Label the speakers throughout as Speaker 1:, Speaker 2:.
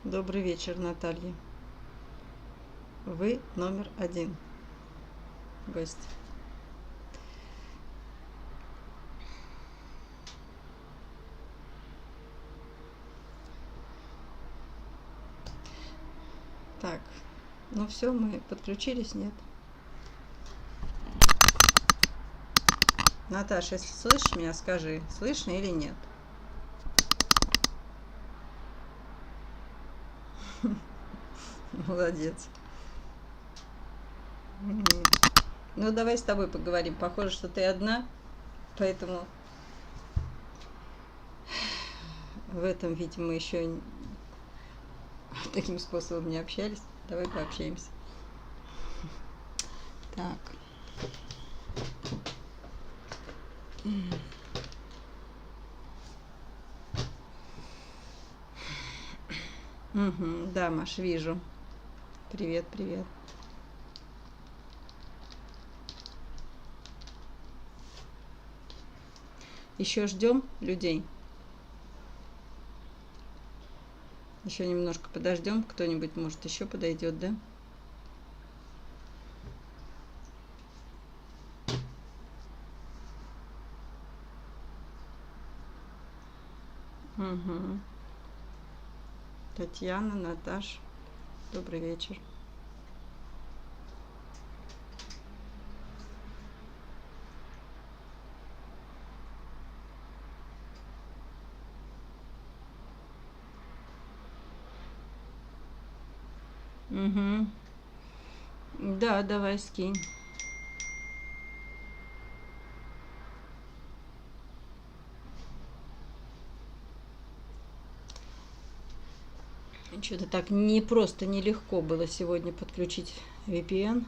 Speaker 1: Добрый вечер, Наталья. Вы номер 1 гость. Так, ну все, мы подключились, нет? Наташа, если слышишь меня, скажи, слышно или нет? Молодец. Ну, давай с тобой поговорим. Похоже, что ты одна, поэтому в этом, видимо, мы еще таким способом не общались. Давай пообщаемся. Так. Угу, да, Маш, вижу. Привет, привет. Еще ждем людей. Еще немножко подождем. Кто-нибудь, может, еще подойдет, да? Угу. Татьяна, Наташ, добрый вечер. Угу. Да, давай скинь. Что-то так не просто, нелегко было сегодня подключить VPN.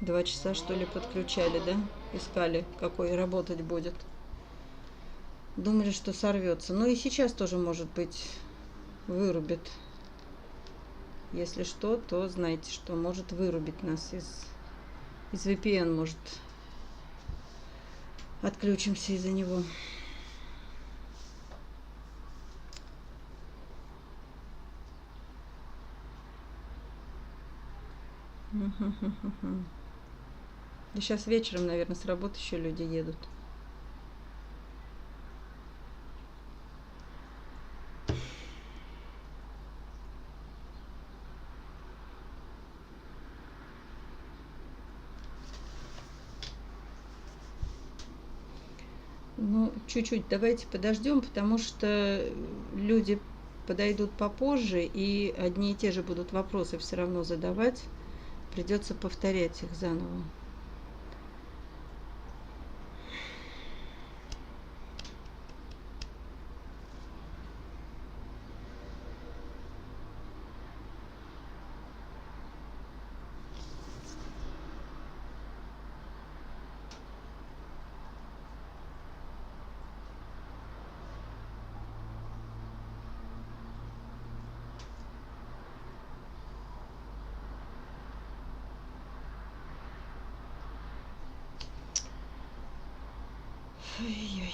Speaker 1: 2 часа, что ли, подключали, да? Искали, какой работать будет. Думали, что сорвется. Ну и сейчас тоже, может быть, вырубит. Если что, то знайте, что может вырубить нас из VPN, может, отключимся из-за него. Да сейчас вечером, наверное, с работы еще люди едут. Ну, чуть-чуть давайте подождем, потому что люди подойдут попозже, и одни и те же будут вопросы все равно задавать. Придется повторять их заново. Ой-ой.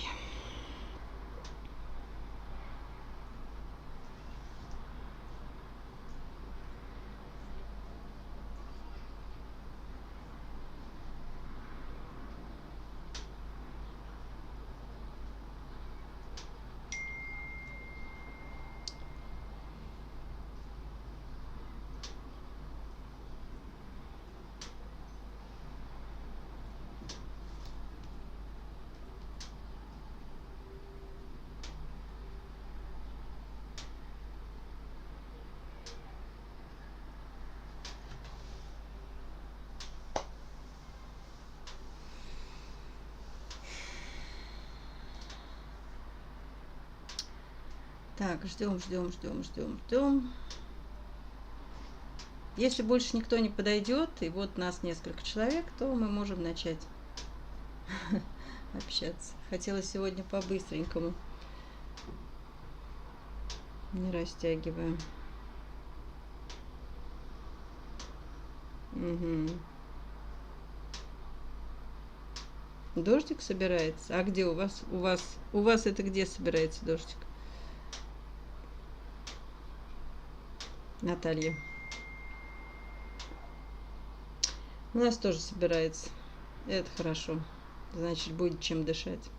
Speaker 1: Так, ждем. Если больше никто не подойдет, и вот нас несколько человек, то мы можем начать общаться. Хотела сегодня по-быстренькому, не растягиваем. Угу. Дождик собирается? А где у вас? У вас это где собирается дождик? Наталья. У нас тоже собирается. Это хорошо. Значит, будет чем дышать.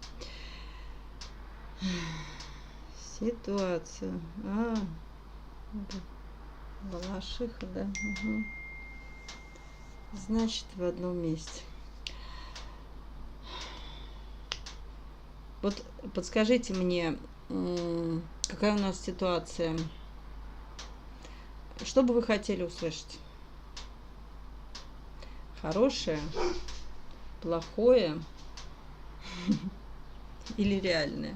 Speaker 1: Ситуация. Балашиха, да. Угу. Значит, в одном месте. Вот подскажите мне, какая у нас ситуация? Что бы вы хотели услышать? Хорошее, плохое или реальное?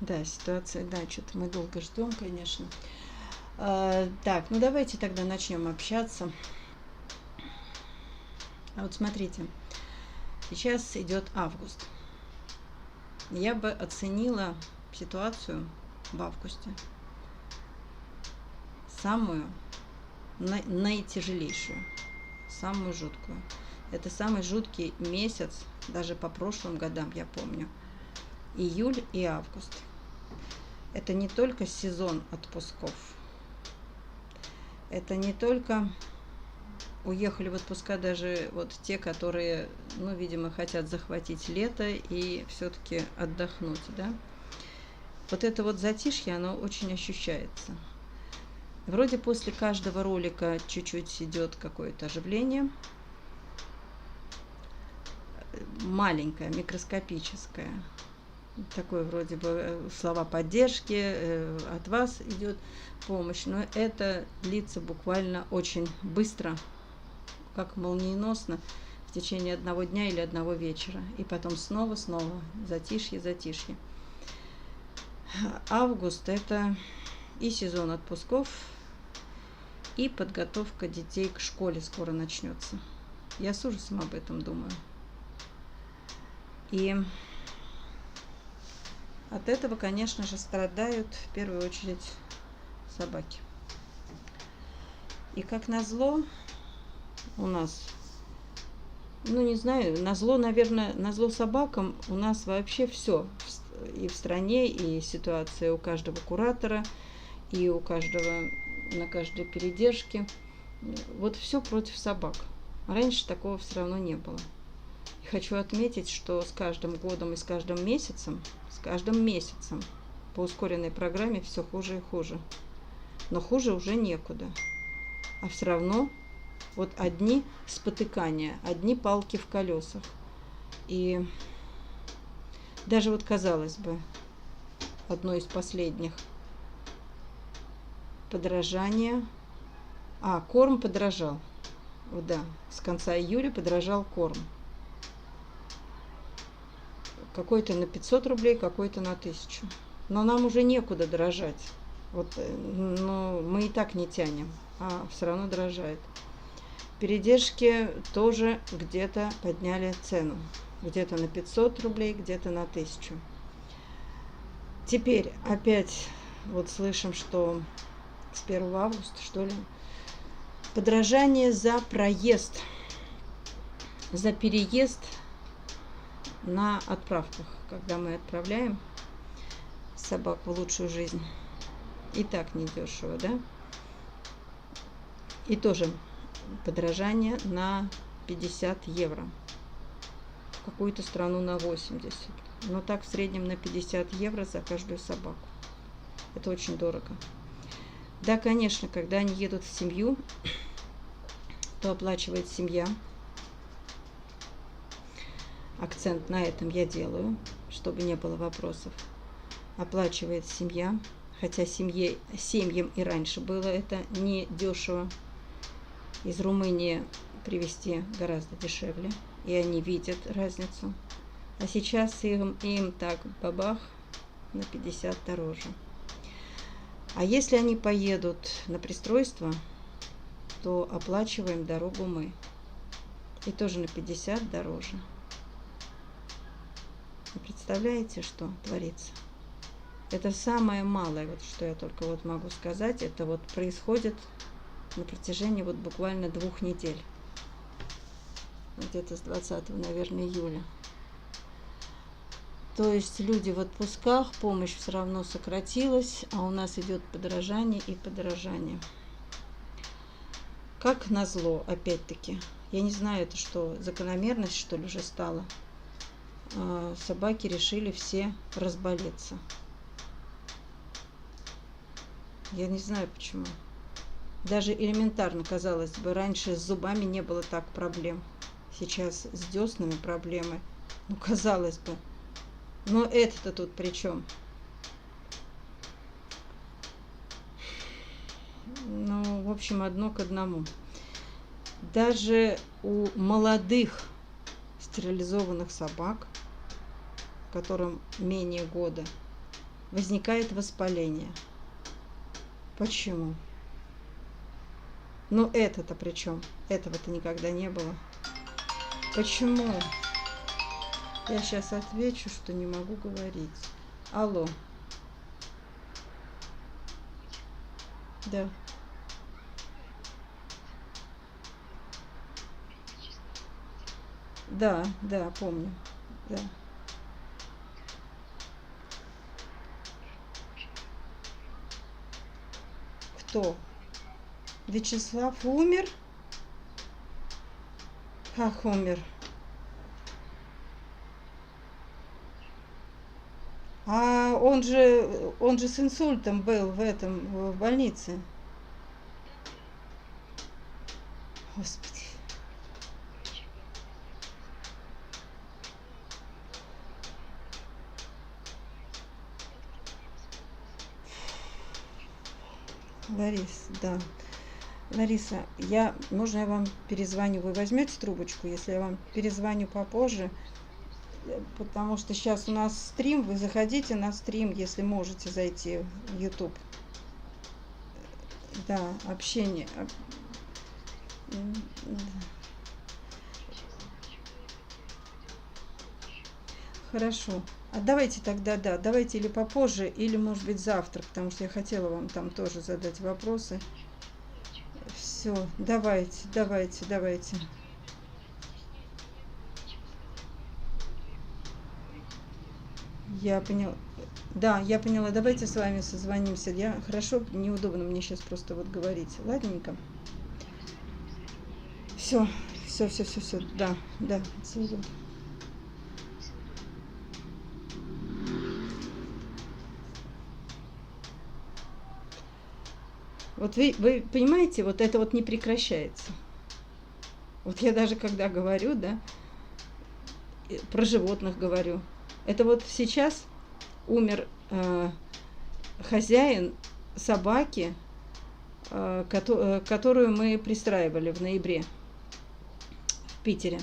Speaker 1: Да, ситуация, да, что-то мы долго ждем, конечно. Так, ну давайте тогда начнем общаться. А вот смотрите, сейчас идет август. Я бы оценила ситуацию в августе самую наитяжелейшую, самую жуткую. Это самый жуткий месяц, даже по прошлым годам, я помню. Июль и август. Это не только сезон отпусков. Это не только уехали в отпуска даже вот те, которые, ну, видимо, хотят захватить лето и все-таки отдохнуть, да. Вот это вот затишье, оно очень ощущается. Вроде после каждого ролика чуть-чуть идет какое-то оживление. Маленькое, микроскопическое. Такое вроде бы слова поддержки, от вас идет помощь. Но это длится буквально очень быстро, как молниеносно, в течение одного дня или одного вечера. И потом снова затишье. Август – это и сезон отпусков, и подготовка детей к школе скоро начнется. Я с ужасом об этом думаю. И от этого, конечно же, страдают в первую очередь собаки. И как назло у нас, ну не знаю, назло, наверное, назло собакам у нас вообще все и в стране, и ситуация у каждого куратора, и у каждого на каждой передержке. Вот все против собак. Раньше такого все равно не было. И хочу отметить, что с каждым годом и с каждым месяцем по ускоренной программе все хуже и хуже. Но хуже уже некуда. А все равно вот одни спотыкания, одни палки в колесах. И даже вот, казалось бы, одно из последних подорожание. Корм подорожал. Да, с конца июля подорожал корм. Какой-то на 500 рублей, какой-то на 1000. Но нам уже некуда дорожать. Вот, но мы и так не тянем, а все равно дорожает. Передержки тоже где-то подняли цену. Где-то на 500 рублей, где-то на 1000. Теперь опять вот слышим, что с 1 августа, что ли, подорожание за проезд, за переезд на отправках, когда мы отправляем собак в лучшую жизнь. И так недешево, да? И тоже подорожание на 50 евро. В какую-то страну на 80. Но так в среднем на 50 евро за каждую собаку. Это очень дорого. Да, конечно, когда они едут в семью, то оплачивает семья. Акцент на этом я делаю, чтобы не было вопросов. Оплачивает семья, хотя семьям и раньше было это не дешево. Из Румынии привезти гораздо дешевле, и они видят разницу. А сейчас им так бабах на 50 дороже. А если они поедут на пристройство, что оплачиваем дорогу мы. И тоже на 50 дороже. Вы представляете, что творится? Это самое малое, вот, что я только вот могу сказать. Это вот происходит на протяжении вот буквально 2 недель. Где-то с 20, наверное, июля. То есть люди в отпусках, помощь все равно сократилась, а у нас идет подорожание и подорожание. Как назло, опять-таки. Я не знаю, это что, закономерность, что ли, уже стала. Собаки решили все разболеться. Я не знаю почему. Даже элементарно, казалось бы, раньше с зубами не было так проблем. Сейчас с деснами проблемы. Ну, казалось бы. Но это-то тут при чем? Ну, в общем, одно к одному. Даже у молодых стерилизованных собак, которым менее года, возникает воспаление. Почему? Ну это-то при чем? Этого-то никогда не было. Почему? Я сейчас отвечу, что не могу говорить. Алло. Да. Да, да, помню. Да. Кто? Вячеслав умер? Как умер? А он же с инсультом был в больнице. Господи. Ларис, да. Лариса, можно я вам перезвоню? Вы возьмете трубочку, если я вам перезвоню попозже? Потому что сейчас у нас стрим, вы заходите на стрим, если можете зайти в YouTube. Да, общение. Хорошо. А давайте тогда, да, давайте или попозже, или, может быть, завтра, потому что я хотела вам там тоже задать вопросы. Все, давайте. Я поняла. Да, я поняла. Давайте с вами созвонимся. Хорошо, неудобно мне сейчас просто вот говорить. Ладненько. Все. Да. Всего. Вот вы понимаете, вот это вот не прекращается. Вот я даже когда говорю, да, про животных говорю. Это вот сейчас умер хозяин собаки, которую мы пристраивали в ноябре в Питере.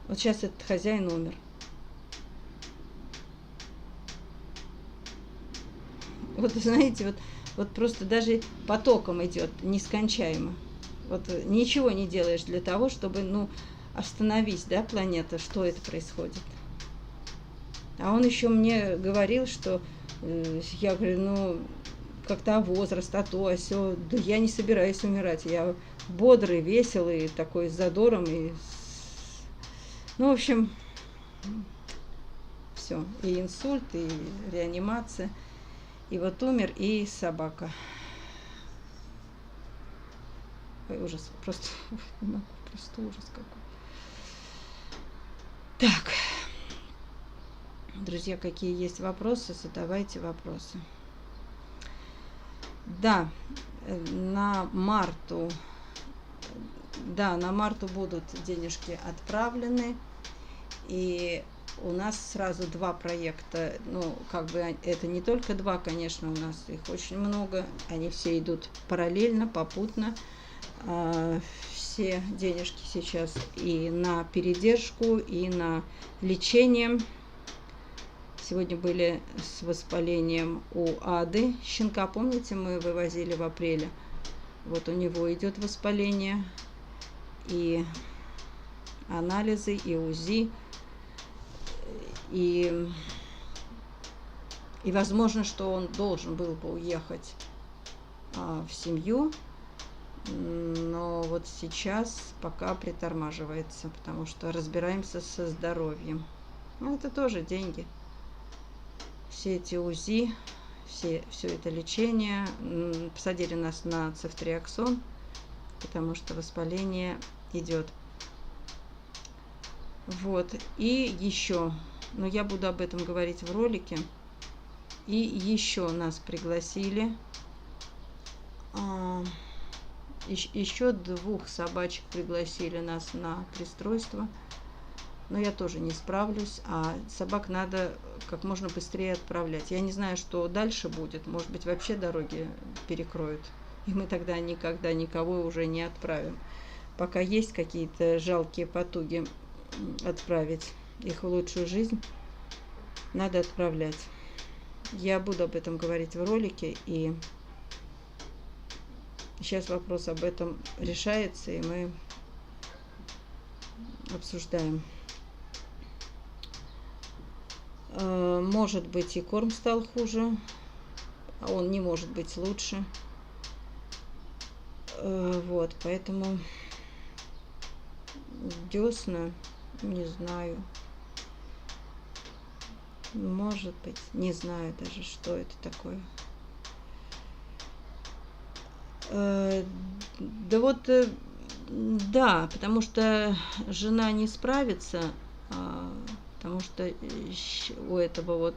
Speaker 1: Вот сейчас этот хозяин умер. Вот знаете, вот просто даже потоком идет нескончаемо. Вот ничего не делаешь для того, чтобы, остановить, да, планета, что это происходит. А он еще мне говорил, что я говорю, как-то возраст, а то, а сё. Да я не собираюсь умирать. Я бодрый, веселый, такой с задором. В общем, все. И инсульт, и реанимация. И вот умер и собака. Ой, ужас. Просто ужас какой. Так. Друзья, какие есть вопросы, задавайте вопросы. Да, на марту будут денежки отправлены. И у нас сразу 2 проекта. Это не только 2, конечно, у нас их очень много. Они все идут параллельно, попутно. Все денежки сейчас и на передержку, и на лечение. Сегодня были с воспалением у Ады, щенка, помните, мы вывозили в апреле. Вот у него идет воспаление, и анализы, и УЗИ, и возможно, что он должен был бы уехать в семью, но вот сейчас пока притормаживается, потому что разбираемся со здоровьем. Ну, это тоже деньги. Все эти УЗИ, все это лечение. Посадили нас на цефтриаксон, потому что воспаление идет. Вот. И еще, но я буду об этом говорить в ролике. И еще нас пригласили. Еще 2 собачек пригласили нас на пристройство. Но я тоже не справлюсь, а собак надо как можно быстрее отправлять. Я не знаю, что дальше будет. Может быть, вообще дороги перекроют. И мы тогда никогда никого уже не отправим. Пока есть какие-то жалкие потуги отправить их в лучшую жизнь, надо отправлять. Я буду об этом говорить в ролике, и сейчас вопрос об этом решается, и мы обсуждаем. Может быть, и корм стал хуже, а он не может быть лучше. Вот, поэтому десна, не знаю. Может быть, не знаю даже, что это такое. Да вот, да, потому что жена не справится, потому что у этого вот,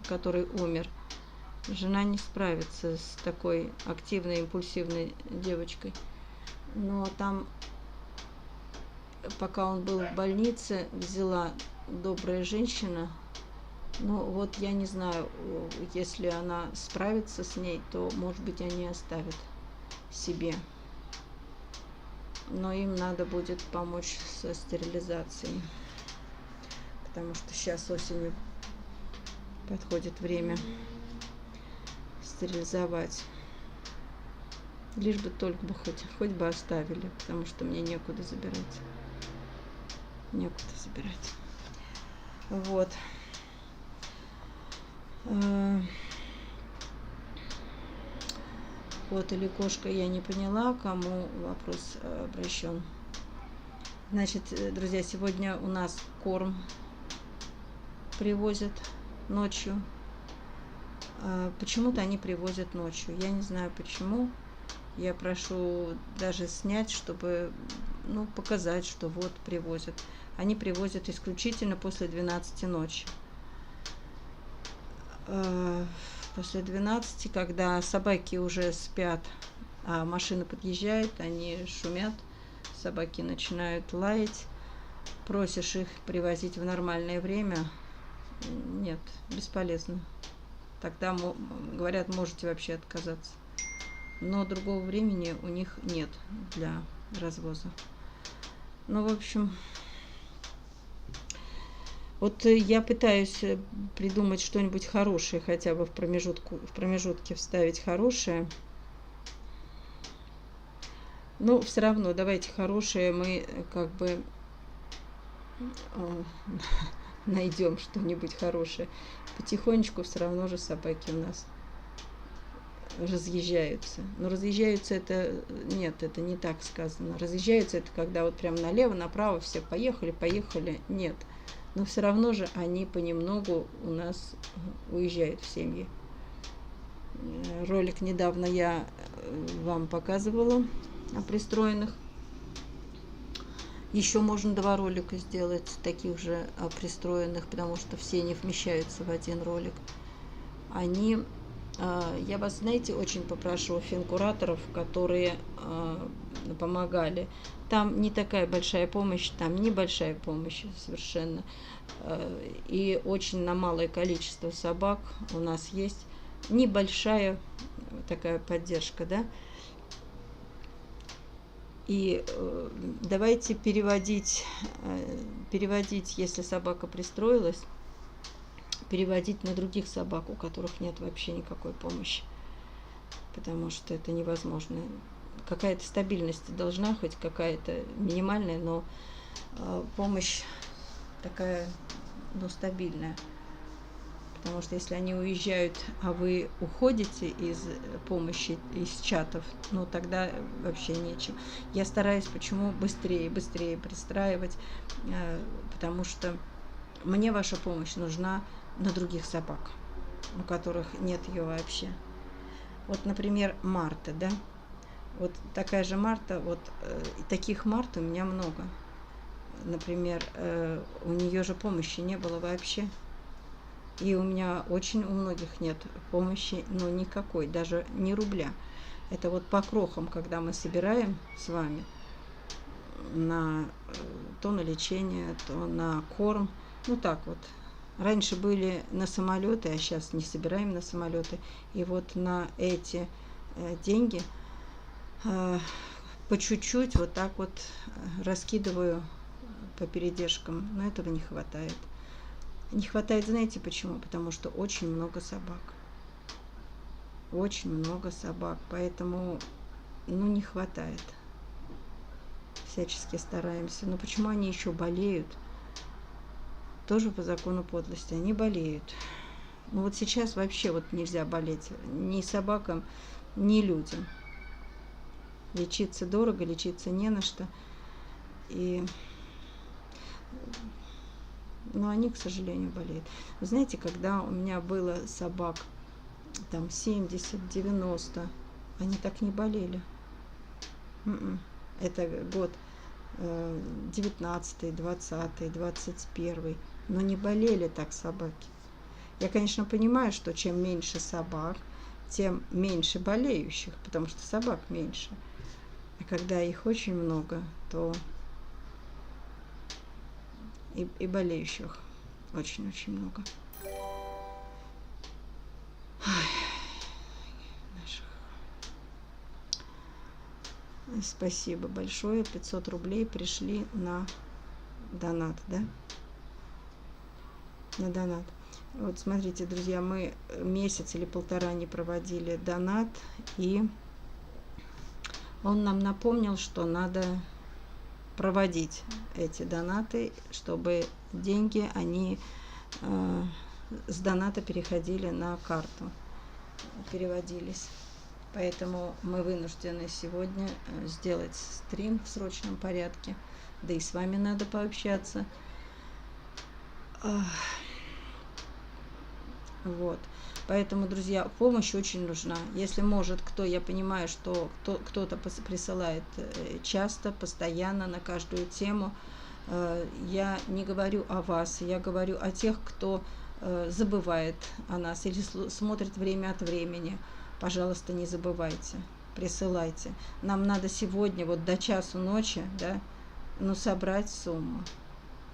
Speaker 1: который умер, жена не справится с такой активной, импульсивной девочкой. Но там, пока он был в больнице, взяла добрая женщина. Ну вот я не знаю, если она справится с ней, то, может быть, они оставят себе. Но им надо будет помочь со стерилизацией, потому что сейчас осенью подходит время стерилизовать. Лишь бы только бы хоть бы оставили, потому что мне некуда забирать. Некуда забирать. Вот. Кот или кошка, я не поняла, кому вопрос обращен. Значит, друзья, сегодня у нас корм привозят ночью. Почему-то они привозят ночью. Я не знаю почему. Я прошу даже снять, чтобы показать, что вот привозят. Они привозят исключительно после 12 ночи. После 12, когда собаки уже спят, а машина подъезжает, они шумят, собаки начинают лаять. Просишь их привозить в нормальное время. Нет, бесполезно. Тогда говорят, можете вообще отказаться. Но другого времени у них нет для развоза. Ну, в общем, вот я пытаюсь придумать что-нибудь хорошее, хотя бы в промежутке вставить хорошее. Но все равно давайте хорошее мы как бы найдем что-нибудь хорошее. Потихонечку все равно же собаки у нас разъезжаются. Но разъезжаются это... Нет, это не так сказано. Разъезжаются это когда вот прям налево, направо все поехали. Нет. Но все равно же они понемногу у нас уезжают в семьи. Ролик недавно я вам показывала о пристроенных. Еще можно 2 ролика сделать таких же о пристроенных, потому что все не вмещаются в один ролик. Я вас, знаете, очень попрошу финкураторов, которые помогали. Там не такая большая помощь, там небольшая помощь совершенно. И очень на малое количество собак у нас есть небольшая такая поддержка, да. И давайте переводить, если собака пристроилась, переводить на других собак, у которых нет вообще никакой помощи. Потому что это невозможно. какая-то стабильность должна, хоть какая-то минимальная, но помощь такая, ну, стабильная. Потому что если они уезжают, а вы уходите из помощи, из чатов, ну тогда вообще нечем. Я стараюсь почему быстрее пристраивать, потому что мне ваша помощь нужна на других собак, у которых нет ее вообще. Вот, например, Марта, да? Вот такая же Марта, вот таких Март у меня много. Например, у нее же помощи не было вообще. И у меня очень у многих нет помощи, но никакой, даже ни рубля. Это вот по крохам, когда мы собираем с вами на то на лечение, то на корм. Ну так вот. Раньше были на самолеты, а сейчас не собираем на самолеты. И вот на эти деньги по чуть-чуть вот так вот раскидываю по передержкам. Но этого не хватает. Не хватает, знаете почему? Потому что очень много собак. Очень много собак. Поэтому, ну, не хватает. Всячески стараемся. Но почему они еще болеют? Тоже по закону подлости. Они болеют. Ну вот сейчас вообще вот нельзя болеть ни собакам, ни людям. Лечиться дорого, лечиться не на что. Но они, к сожалению, болеют. Вы знаете, когда у меня было собак там 70-90, они так не болели. Это год 19-й, 20-й, 21-й. Но не болели так собаки. Я, конечно, понимаю, что чем меньше собак, тем меньше болеющих, потому что собак меньше. А когда их очень много, то и болеющих очень-очень много. Спасибо большое. 500 рублей пришли на донат, да? На донат. Вот смотрите, друзья, мы месяц или полтора не проводили донат, и он нам напомнил, что надо проводить эти донаты, чтобы деньги, они с доната переходили на карту, переводились. Поэтому мы вынуждены сегодня сделать стрим в срочном порядке. Да и с вами надо пообщаться. Вот. Поэтому, друзья, помощь очень нужна. Если может кто, я понимаю, что кто-то присылает часто, постоянно, на каждую тему. Я не говорю о вас, я говорю о тех, кто забывает о нас или смотрит время от времени. Пожалуйста, не забывайте, присылайте. Нам надо сегодня, вот до часу ночи, да, ну, собрать сумму.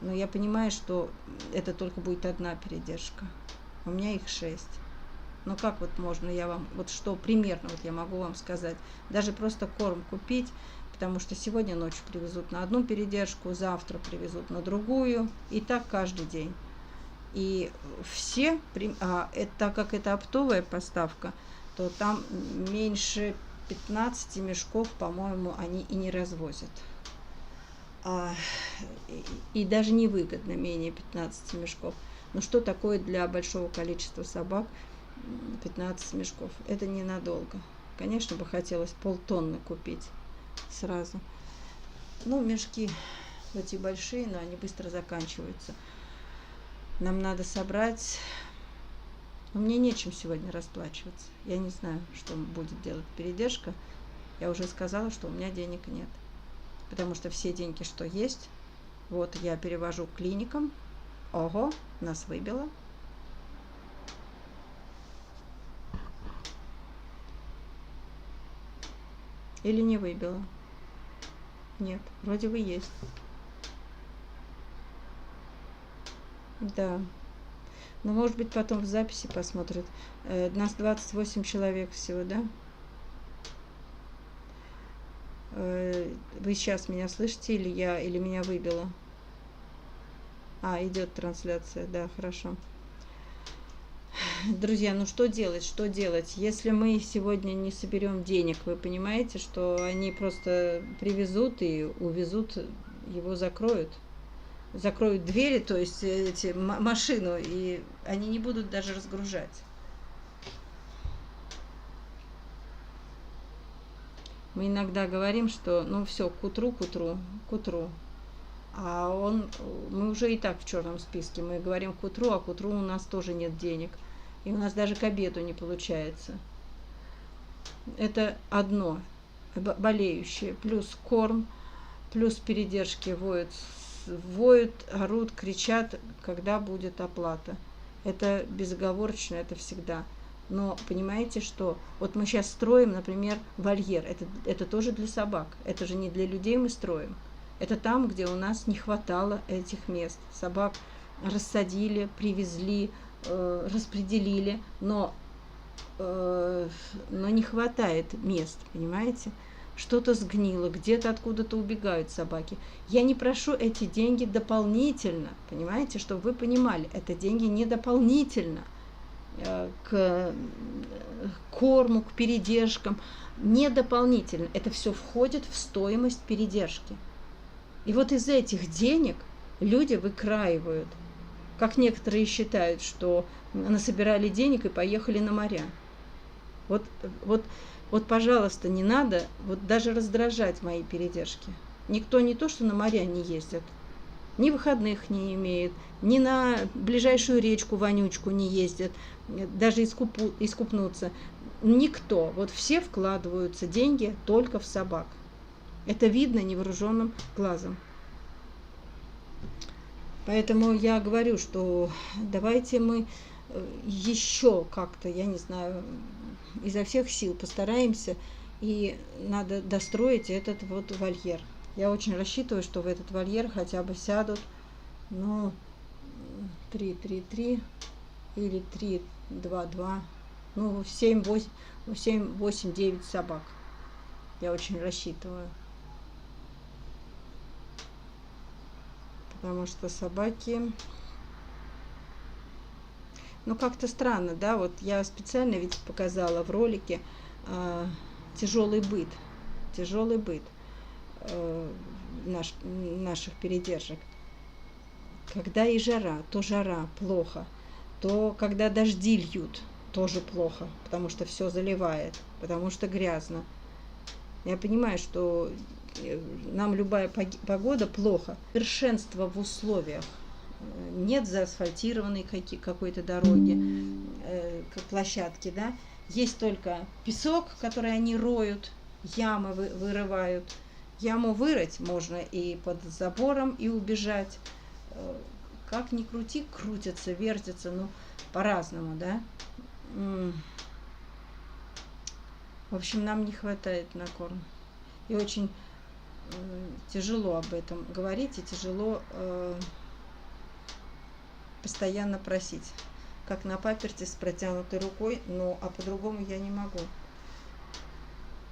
Speaker 1: Но я понимаю, что это только будет одна передержка. У меня их 6. Ну как вот можно, я вам, вот что примерно вот я могу вам сказать. Даже просто корм купить, потому что сегодня ночью привезут на одну передержку, завтра привезут на другую, и так каждый день. И все, так как это оптовая поставка, то там меньше 15 мешков, по-моему, они и не развозят. И даже невыгодно менее 15 мешков. Но что такое для большого количества собак 15 мешков? Это ненадолго. Конечно, бы хотелось полтонны купить сразу. Ну, мешки хоть и большие, но они быстро заканчиваются. Нам надо собрать. Но мне нечем сегодня расплачиваться. Я не знаю, что будет делать передержка. Я уже сказала, что у меня денег нет. Потому что все деньги, что есть, вот я перевожу клиникам. Ого, нас выбило. Или не выбило? Нет, вроде бы есть. Да. Но может быть потом в записи посмотрят. Нас 28 человек всего, да? Вы сейчас меня слышите или меня выбило? Идет трансляция, да, хорошо. друзья, ну что делать, что делать? Если мы сегодня не соберем денег, вы понимаете, что они просто привезут и увезут, его закроют. Закроют двери, то есть машину, и они не будут даже разгружать. Мы иногда говорим, что ну все, к утру. А мы уже и так в черном списке. Мы говорим к утру, а к утру у нас тоже нет денег. И у нас даже к обеду не получается. Это одно. Болеющие. Плюс корм, плюс передержки воют, орут, кричат, когда будет оплата. Это безоговорочно, это всегда. Но понимаете, что вот мы сейчас строим, например, вольер. Это тоже для собак. Это же не для людей мы строим. Это там, где у нас не хватало этих мест. Собак рассадили, привезли, распределили, но не хватает мест, понимаете? Что-то сгнило, где-то откуда-то убегают собаки. Я не прошу эти деньги дополнительно, понимаете, чтобы вы понимали, это деньги не дополнительно к корму, к передержкам, не дополнительно. Это все входит в стоимость передержки. И вот из этих денег люди выкраивают. Как некоторые считают, что насобирали денег и поехали на моря. Вот, пожалуйста, не надо вот даже раздражать мои передержки. Никто не то, что на моря не ездит, ни выходных не имеет, ни на ближайшую речку вонючку не ездит, даже искупнуться. Никто. Вот все вкладываются деньги только в собак. Это видно невооруженным глазом. Поэтому я говорю, что давайте мы еще как-то, я не знаю, изо всех сил постараемся, и надо достроить этот вот вольер. Я очень рассчитываю, что в этот вольер хотя бы сядут, ну, 3-3-3 или 3-2-2, ну, 7-8-9 собак. Я очень рассчитываю. Потому что собаки, ну как-то странно, да, вот я специально ведь показала в ролике тяжелый быт наших передержек. Когда и жара, то жара плохо, то когда дожди льют, тоже плохо, потому что все заливает, потому что грязно. Я понимаю, что нам любая погода плохо. Совершенство в условиях. Нет заасфальтированной какой-то дороги, площадки, да. Есть только песок, который они роют, ямы вырывают. Яму вырыть можно и под забором, и убежать. Как ни крути, крутятся, вертятся, ну, по-разному, да. В общем, нам не хватает на корм. И очень тяжело об этом говорить, и тяжело постоянно просить. Как на паперти с протянутой рукой, ну, а по-другому я не могу.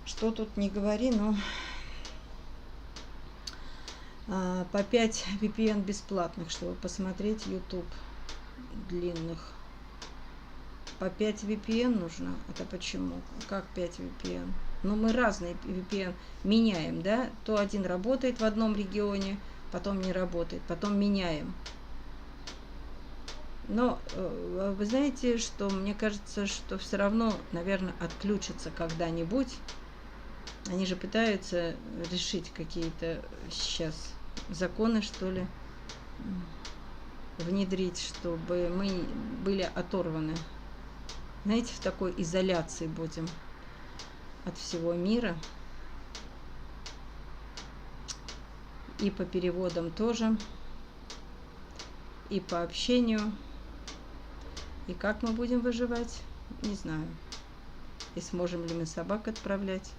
Speaker 1: Что тут не говори, но по 5 VPN бесплатных, чтобы посмотреть YouTube длинных. По 5 VPN нужно. Это почему? Как 5 VPN? Ну, мы разные VPN меняем, да? То один работает в одном регионе, потом не работает, потом меняем. Но вы знаете, что мне кажется, что все равно, наверное, отключатся когда-нибудь. Они же пытаются решить какие-то сейчас законы, что ли, внедрить, чтобы мы были оторваны. Знаете, в такой изоляции будем от всего мира. И по переводам тоже, и по общению. И как мы будем выживать, не знаю. И сможем ли мы собак отправлять,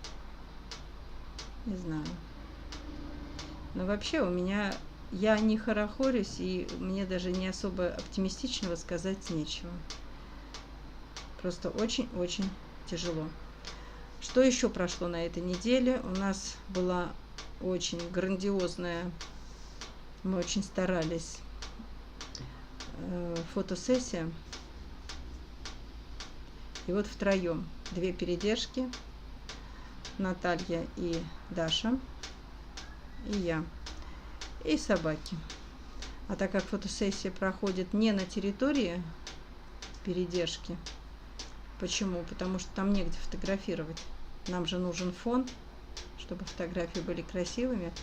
Speaker 1: не знаю. Но вообще у меня, я не хорохорюсь, и мне даже не особо оптимистичного сказать нечего. Просто очень-очень тяжело. Что еще прошло на этой неделе? У нас была очень грандиозная, мы очень старались, фотосессия. И вот втроем. 2 передержки. Наталья и Даша. И я. И собаки. А так как фотосессия проходит не на территории передержки. Почему? Потому что там негде фотографировать. Нам же нужен фон, чтобы фотографии были красивыми.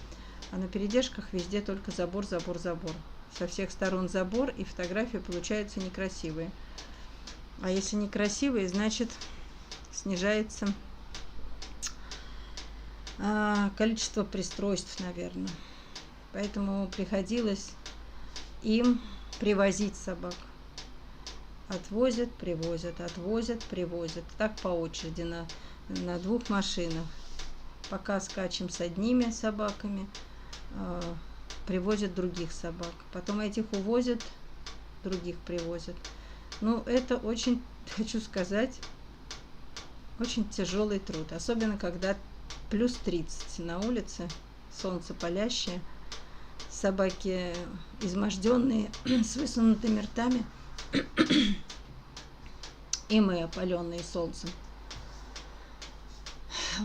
Speaker 1: А на передержках везде только забор, забор, забор. Со всех сторон забор, и фотографии получаются некрасивые. А если некрасивые, значит снижается количество пристройств, наверное. Поэтому приходилось им привозить собак. Отвозят, привозят, отвозят, привозят. Так по очереди на 2 машинах. Пока скачем с одними собаками, привозят других собак. Потом этих увозят, других привозят. Ну, это очень, хочу сказать, очень тяжелый труд. Особенно, когда плюс 30 на улице, солнце палящее, собаки изможденные, с высунутыми ртами, и мы опаленные солнцем.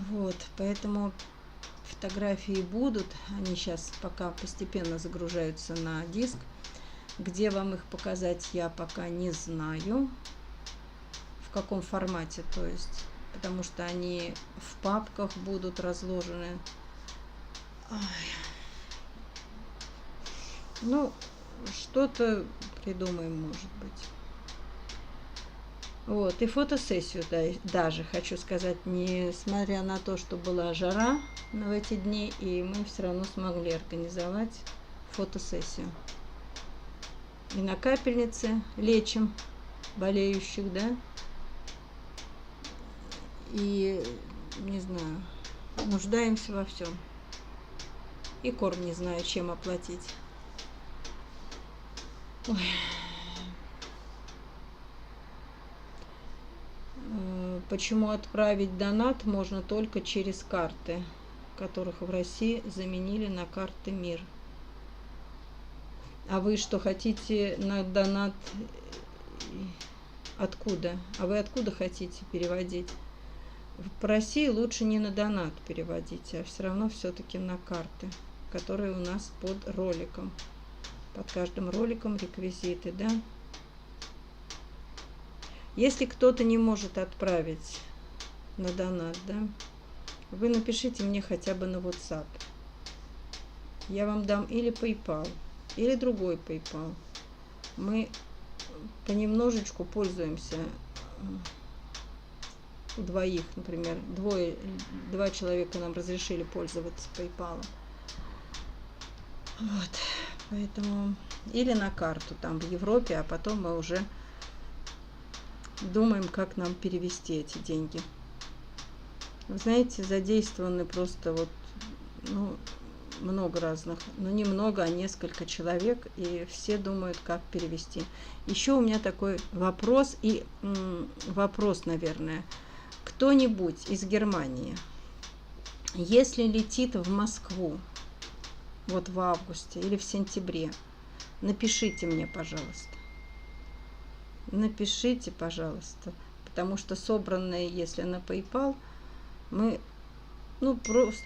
Speaker 1: Вот, поэтому фотографии будут, они сейчас пока постепенно загружаются на диск. Где вам их показать, я пока не знаю, в каком формате, то есть, потому что они в папках будут разложены. Ой. Ну, что-то придумаем, может быть. Вот, и фотосессию даже, хочу сказать, несмотря на то, что была жара в эти дни, и мы все равно смогли организовать фотосессию. И на капельнице лечим болеющих, да, и, не знаю, нуждаемся во всем. И корм не знаю, чем оплатить. Ой. Почему отправить донат можно только через карты, которых в России заменили на карты МИР? А вы что, хотите на донат откуда? А вы откуда хотите переводить? По России лучше не на донат переводить, а все равно все-таки на карты, которые у нас под роликом. Под каждым роликом реквизиты, да? Если кто-то не может отправить на донат, да, вы напишите мне хотя бы на WhatsApp. Я вам дам или PayPal, или другой PayPal. Мы понемножечку пользуемся у двоих, например, 2 человека нам разрешили пользоваться PayPal. Вот, поэтому или на карту там в Европе, а потом мы уже думаем, как нам перевести эти деньги. Вы знаете, задействованы просто вот, ну, много разных, но не много, а несколько человек, и все думают, как перевести. Еще у меня такой вопрос, вопрос, наверное, кто-нибудь из Германии, если летит в Москву, вот в августе или в сентябре, напишите мне, пожалуйста. Напишите, пожалуйста, потому что собранные, если на PayPal, мы, ну,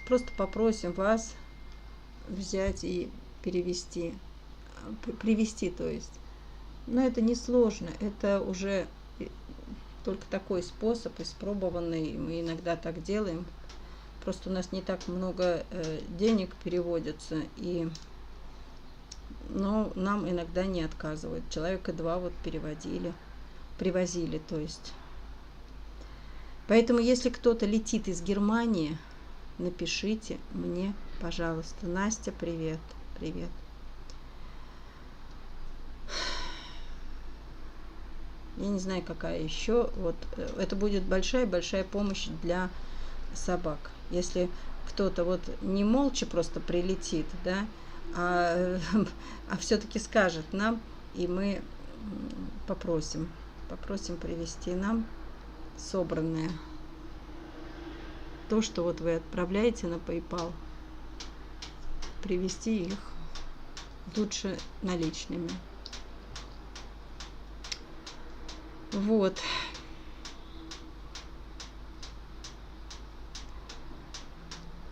Speaker 1: просто попросим вас взять и перевести, привести, то есть. Но это не сложно, это уже только такой способ испробованный, мы иногда так делаем. Просто у нас не так много денег переводится, но нам иногда не отказывают. Человека 2 вот привозили, то есть. Поэтому, если кто-то летит из Германии, напишите мне, пожалуйста. Настя, привет, привет. Я не знаю, какая еще. Вот это будет большая-большая помощь для собак. Если кто-то вот не молча просто прилетит, да, а все-таки скажет нам, и мы попросим привезти нам собранное. То, что вот вы отправляете на PayPal, привезти их лучше наличными. Вот.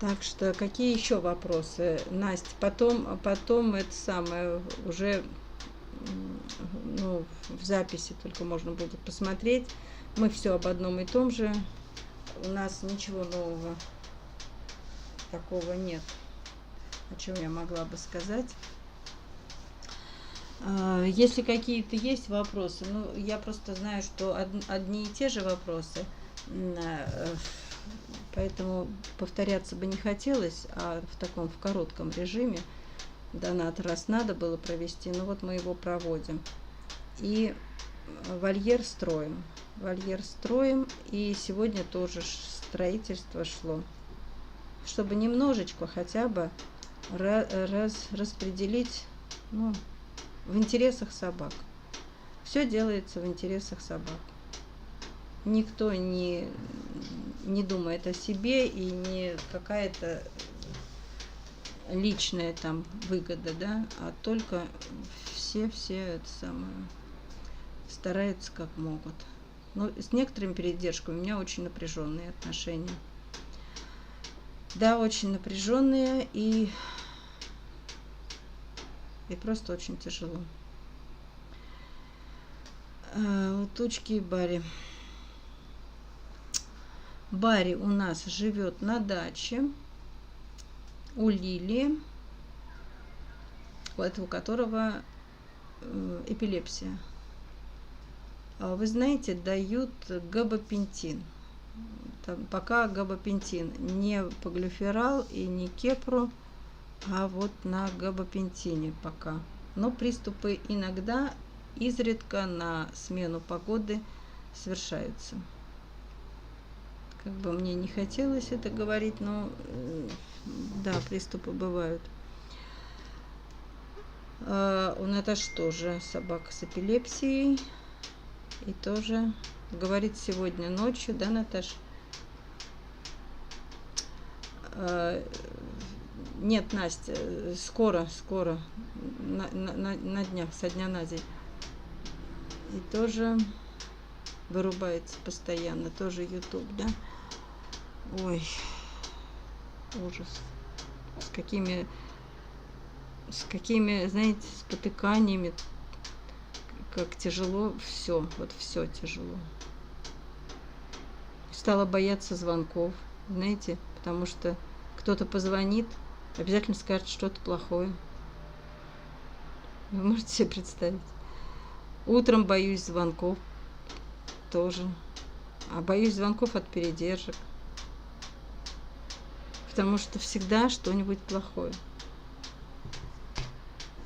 Speaker 1: Так что какие еще вопросы, Настя? Потом это самое уже ну, в записи только можно будет посмотреть. Мы все об одном и том же. У нас ничего нового такого нет, о чем я могла бы сказать. Если какие-то есть вопросы, ну, я просто знаю, что одни и те же вопросы, поэтому повторяться бы не хотелось, а в коротком режиме донат раз надо было провести, ну вот мы его проводим. И вольер строим. И сегодня тоже строительство шло, чтобы немножечко хотя бы распределить, ну, в интересах собак. Все делается в интересах собак. Никто не думает о себе, и не какая-то личная там выгода, да, а только все это самое стараются как могут. Но с некоторыми передержками у меня очень напряженные отношения. Да, очень напряженные и просто очень тяжело. Тучки и Барри. Барри у нас живет на даче у Лилии, у которого эпилепсия. Вы знаете, дают габапентин. Там пока габапентин, не поглюферал и не кепру, а вот на габапентине пока. Но приступы иногда, изредка на смену погоды совершаются. Как бы мне не хотелось это говорить, но да, приступы бывают. У Наташи тоже собака с эпилепсией. И тоже говорит сегодня ночью, да, Наташа? Нет, Настя, скоро, на днях, со дня на день. И тоже вырубается постоянно, тоже YouTube, да? Ой, ужас. С какими, знаете, спотыканиями, как тяжело все, вот все тяжело. Стала бояться звонков, знаете, потому что кто-то позвонит, обязательно скажет что-то плохое. Вы можете себе представить? Утром боюсь звонков тоже. А боюсь звонков от передержек. Потому что всегда что-нибудь плохое.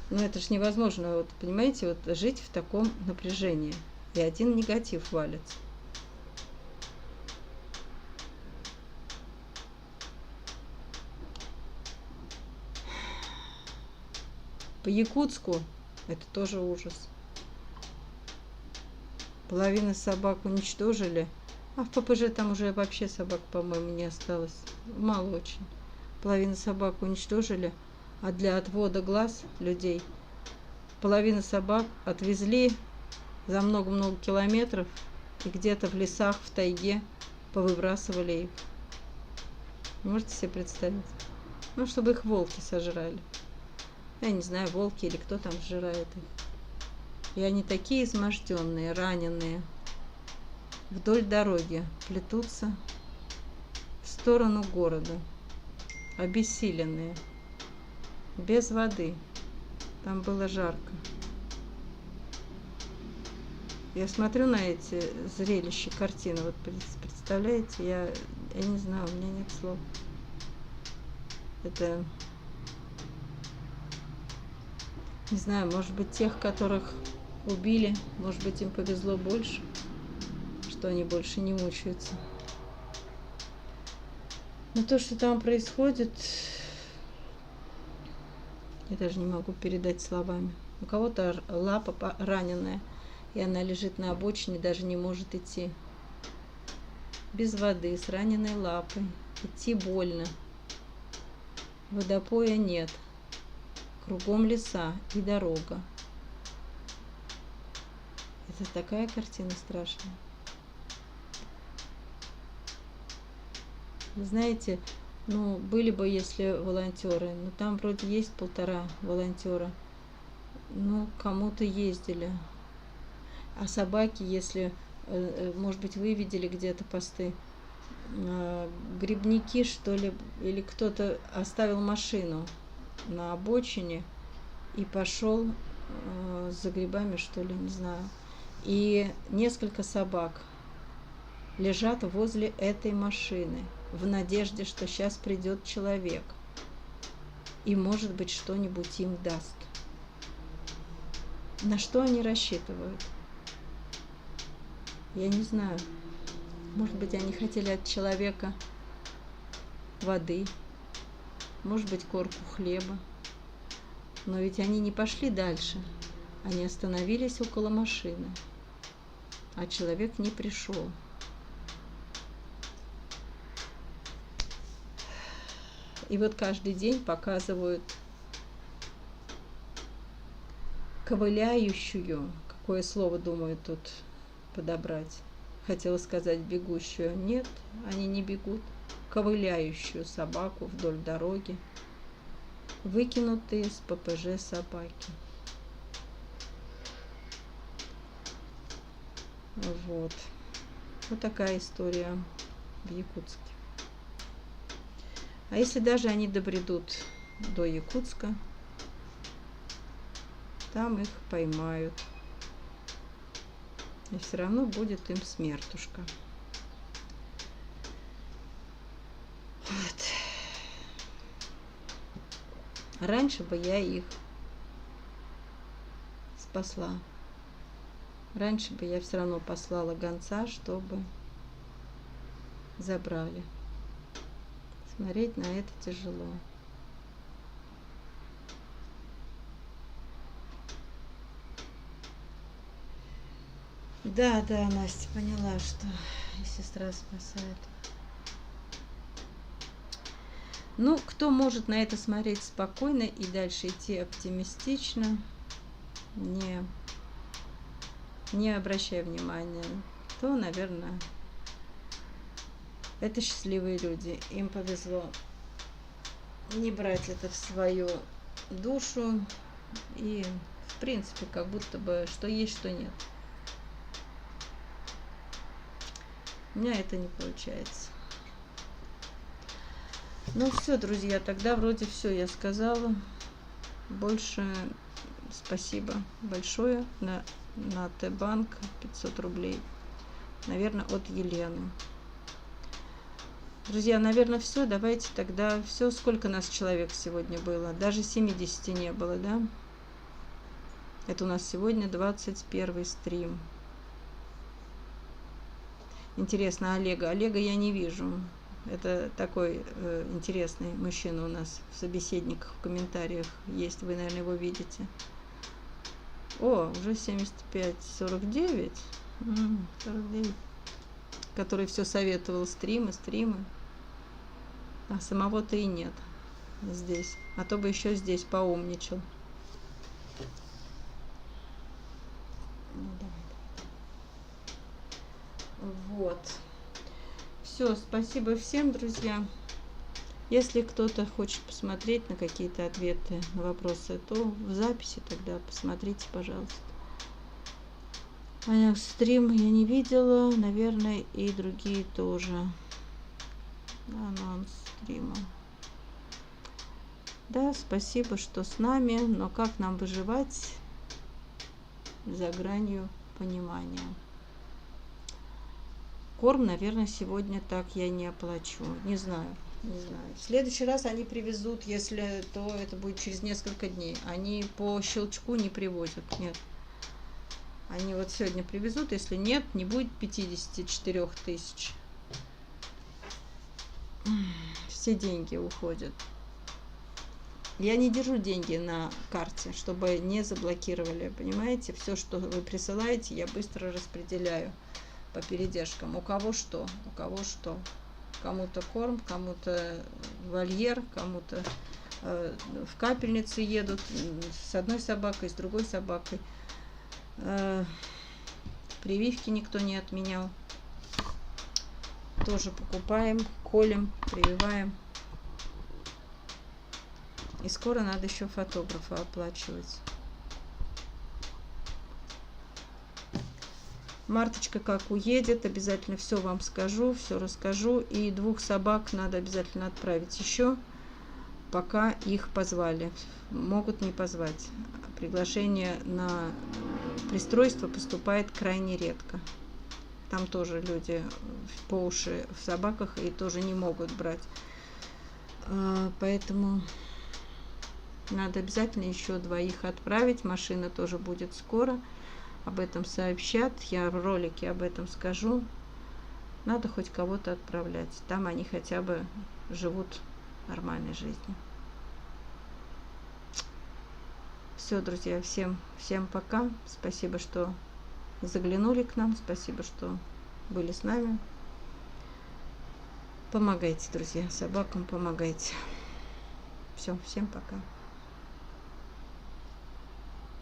Speaker 1: Но это же невозможно, вот, понимаете, вот жить в таком напряжении. И один негатив валится. По Якутску это тоже ужас. Половина собак уничтожили. А в ППЖ там уже вообще собак, по-моему, не осталось. Мало очень. Половина собак уничтожили. А для отвода глаз людей половину собак отвезли за много-много километров и где-то в лесах, в тайге повыбрасывали их. Можете себе представить? Ну, чтобы их волки сожрали. Я не знаю, волки или кто там сжирает их. И они такие изможденные, раненые. Вдоль дороги плетутся в сторону города. Обессиленные. Без воды. Там было жарко. Я смотрю на эти зрелища, картины. Вот представляете, я не знаю, у меня нет слов. Это, не знаю, может быть, тех, которых убили, может быть, им повезло больше, что они больше не мучаются. Но то, что там происходит, я даже не могу передать словами. У кого-то лапа раненая, и она лежит на обочине, даже не может идти. Без воды, с раненой лапой. Идти больно. Водопоя нет. Кругом леса и дорога. Это такая картина страшная. Вы знаете, Ну, были бы, если волонтеры. Но там вроде есть 1,5 волонтера. Ну, кому-то ездили. А собаки, если, может быть, вы видели где-то посты, грибники, что ли, или кто-то оставил машину на обочине и пошел за грибами, что ли, не знаю. И несколько собак лежат возле этой машины в надежде, что сейчас придет человек и, может быть, что-нибудь им даст. На что они рассчитывают? Я не знаю. Может быть, они хотели от человека воды, может быть, корку хлеба. Но ведь они не пошли дальше. Они остановились около машины, а человек не пришел. И вот каждый день показывают ковыляющую, какое слово, думаю, тут подобрать. Хотела сказать бегущую. Нет, они не бегут. Ковыляющую собаку вдоль дороги. Выкинутые с ППЖ собаки. Вот. Вот такая история в Якутске. А если даже они добредут до Якутска, там их поймают. И все равно будет им смертушка. Вот. Раньше бы я их спасла. Раньше бы я все равно послала гонца, чтобы забрали. Смотреть на это тяжело. Да, Настя поняла, что сестра спасает. Ну, кто может на это смотреть спокойно и дальше идти оптимистично, не обращая внимания, то, наверное, это счастливые люди. Им повезло не брать это в свою душу и, в принципе, как будто бы что есть, что нет. У меня это не получается. Ну все, друзья, тогда вроде все я сказала. Больше спасибо большое на Банк 500 рублей. Наверное, от Елены. Друзья, наверное, все. Давайте тогда все. Сколько нас человек сегодня было? Даже 70 не было, да? Это у нас сегодня 21 стрим. Интересно, Олега я не вижу. Это такой интересный мужчина у нас в собеседниках, в комментариях есть. Вы, наверное, его видите. О, уже 75, 49. 49. Который все советовал стримы. А самого-то и нет здесь. А то бы еще здесь поумничал. Ну, давай. Вот. Все, спасибо всем, друзья. Если кто-то хочет посмотреть на какие-то ответы на вопросы, то в записи тогда посмотрите, пожалуйста. А стрим я не видела, наверное, и другие тоже. Анонс стрима. Да, спасибо, что с нами, но как нам выживать за гранью понимания? Корм, наверное, сегодня так я не оплачу. Не знаю. В следующий раз они привезут, если, то это будет через несколько дней. Они по щелчку не привозят. Нет. Они вот сегодня привезут. Если нет, не будет 54 тысяч. Все деньги уходят. Я не держу деньги на карте, чтобы не заблокировали. Понимаете? Все, что вы присылаете, я быстро распределяю по передержкам. У кого что. Кому-то корм, кому-то вольер, кому-то в капельницу едут с одной собакой, с другой собакой. Прививки никто не отменял. Тоже покупаем, колем, прививаем. И скоро надо еще фотографа оплачивать. Марточка как уедет, обязательно все вам скажу, все расскажу. И 2 собак надо обязательно отправить еще, пока их позвали. Могут не позвать. Приглашение на пристройство поступает крайне редко. Там тоже люди по уши в собаках и тоже не могут брать. Поэтому надо обязательно еще 2 отправить. Машина тоже будет скоро. Об этом сообщат. Я в ролике об этом скажу. Надо хоть кого-то отправлять. Там они хотя бы живут нормальной жизнью. Все, друзья, всем пока. Спасибо, что заглянули к нам. Спасибо, что были с нами. Помогайте, друзья, собакам помогайте. Все, всем пока.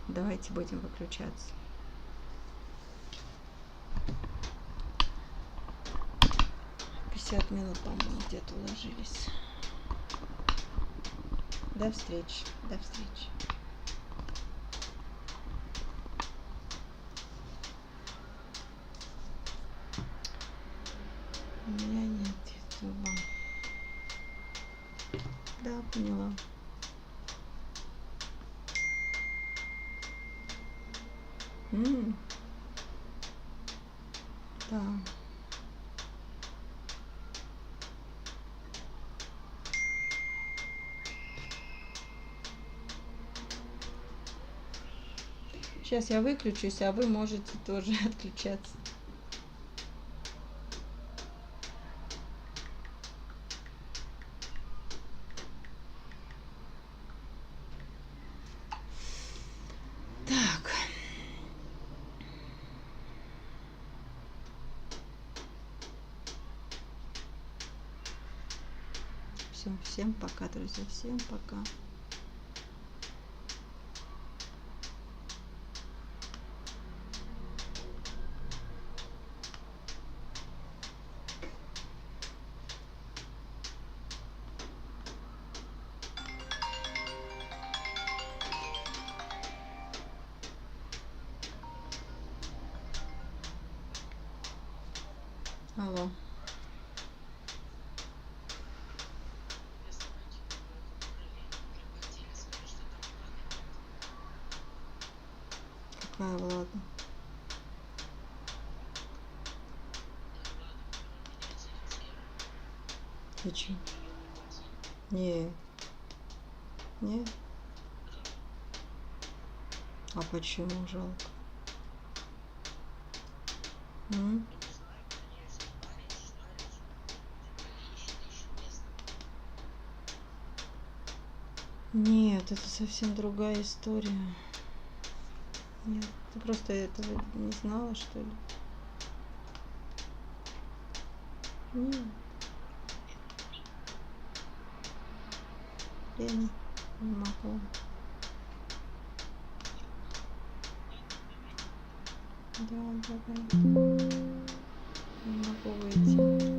Speaker 1: Давайте будем выключаться. 50 минут, по-моему, где-то уложились. До встречи. До встречи. У меня нет ютуба. Да, поняла. Да. Сейчас я выключусь, а вы можете тоже отключаться. Так. Все, всем пока, друзья, всем пока. Алло. Какая Влада? Зачем? Не. Не. А почему жалко? Нет, это совсем другая история. Нет, ты просто этого не знала, что ли? Нет. Я не могу. Да. Не могу выйти.